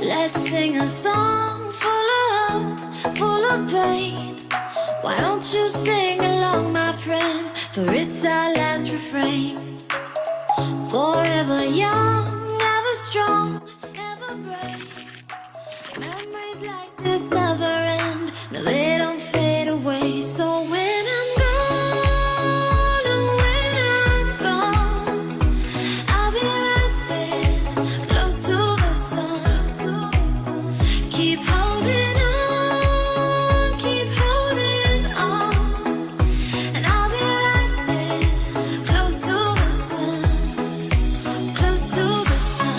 Let's sing a song full of hope, full of pain. Why don't you sing along, my friend? For it's our last refrain. Forever young, ever strong, ever brave. Memories like this never end. No, they don't fade away. So when I'm gone, oh, when I'm gone, I'll be right there, close to the sun. Keep holding on, keep holding on, and I'll be right there, close to the sun, close to the sun.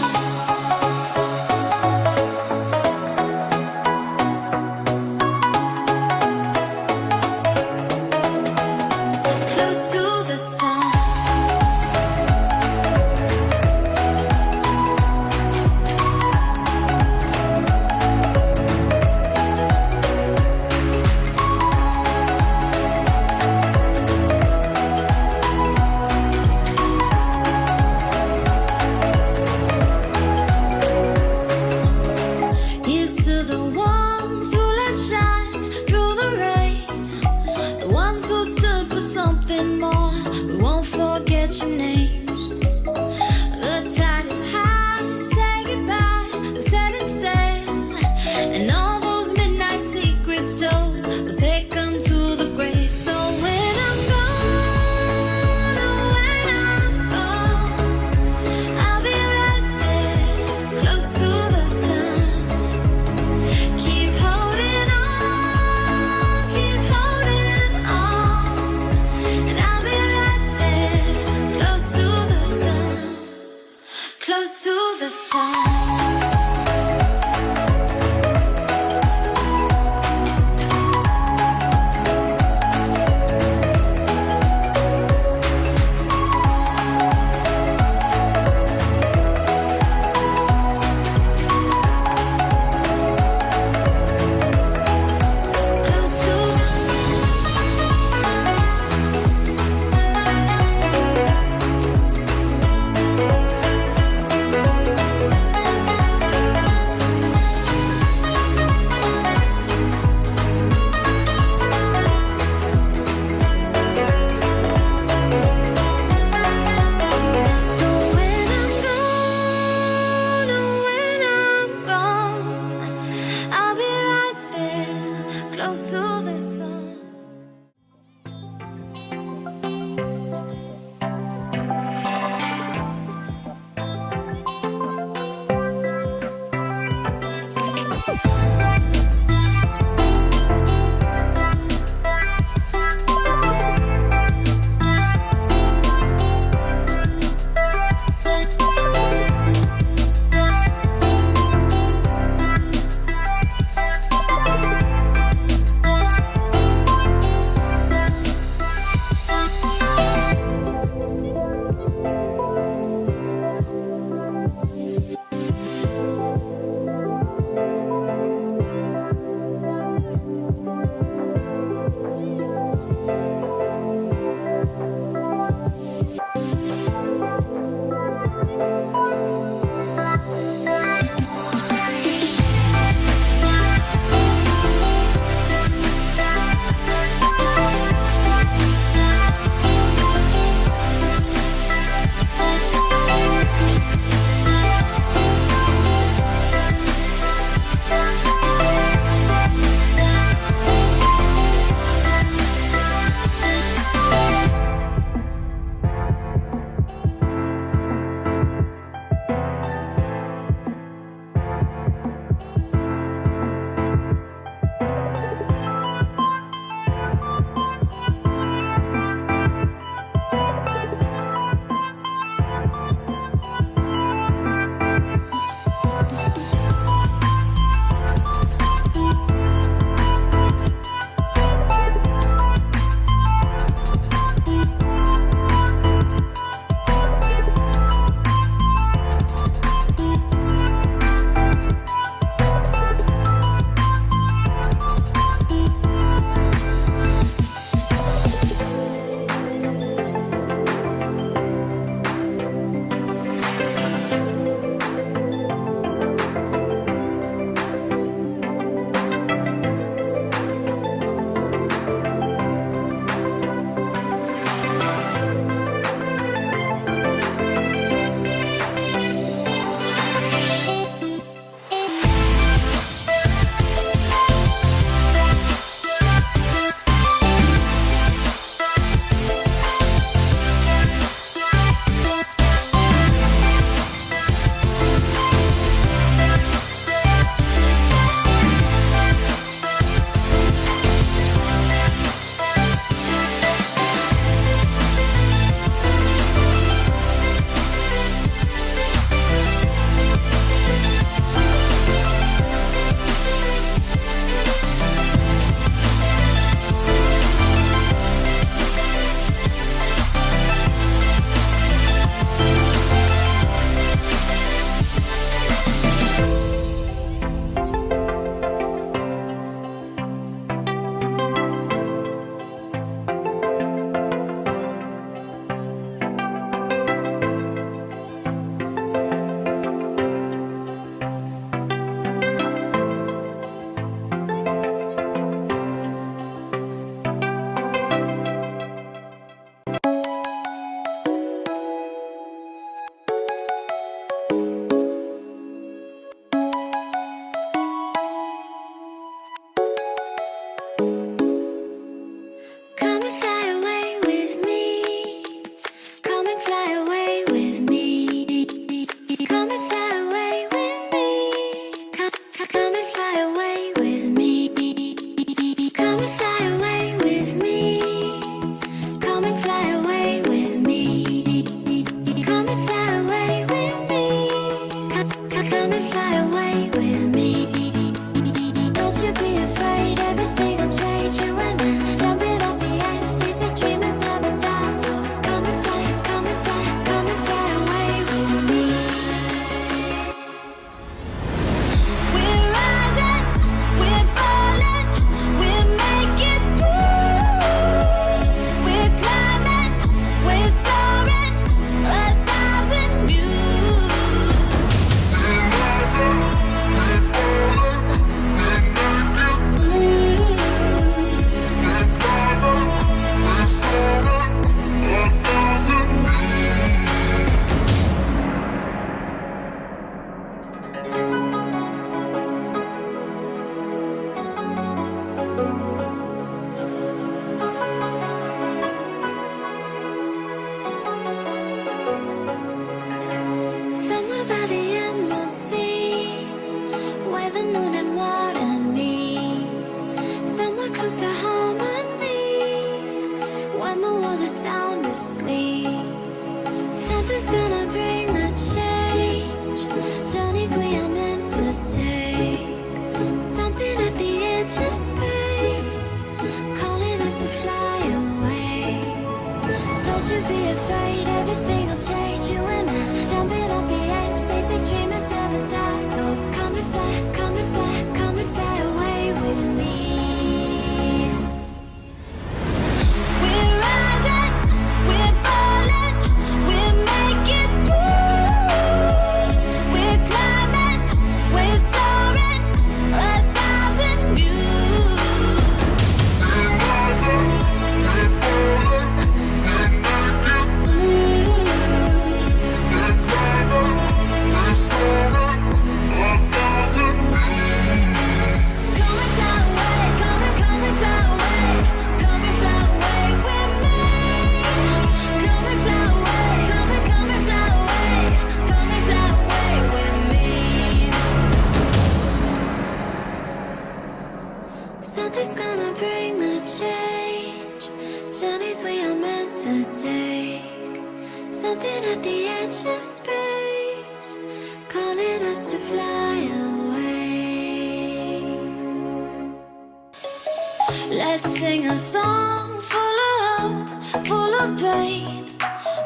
Let's sing a song full of hope, full of pain.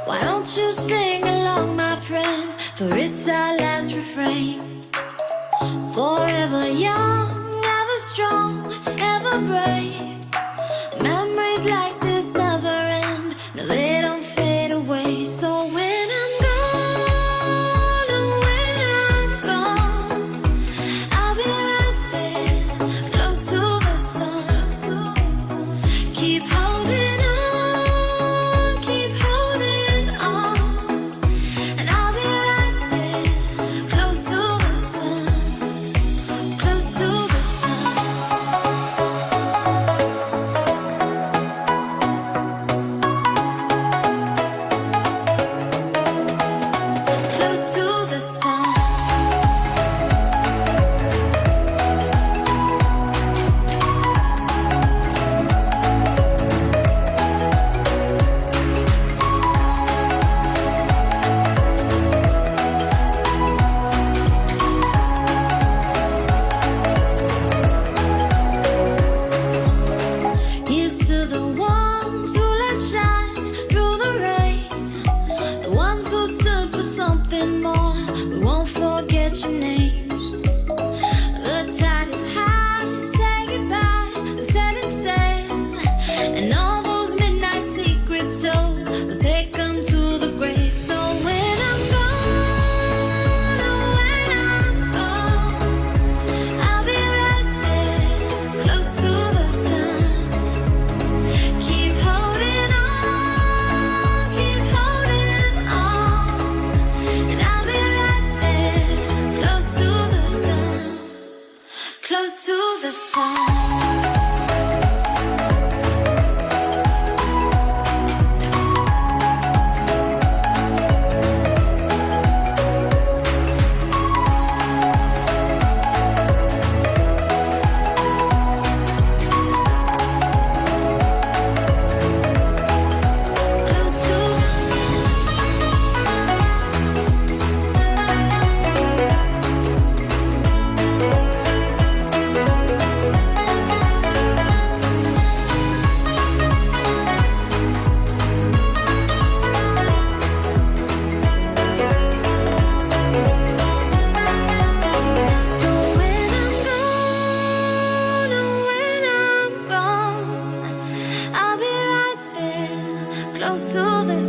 Why don't you sing along, my friend? For it's our last refrain. Forever young, ever strong, ever brave. Memories like this never end. No, they don't fade away. So when I'm gone, oh, when I'm gone, I'll be right there, close to the sun. Keep holding on, keep holding on. And I'll be right there, close to the sun, close to the sun. Close to the sun. Here's to the ones who let shine through the rain, the ones who stood for something more. We won't forget your names. The tide is high, say goodbye, we're setting sail, and all those midnight secrets told, we'll take them to the grave. So when I'm gone, oh, when I'm gone, I'll be right there, close to the sun. Keep holding on, keep holding on. And I'll be right there, close to the sun, close to the sun. Close to the sun. So when I'm gone, oh, when I'm gone, I'll be right there, close to the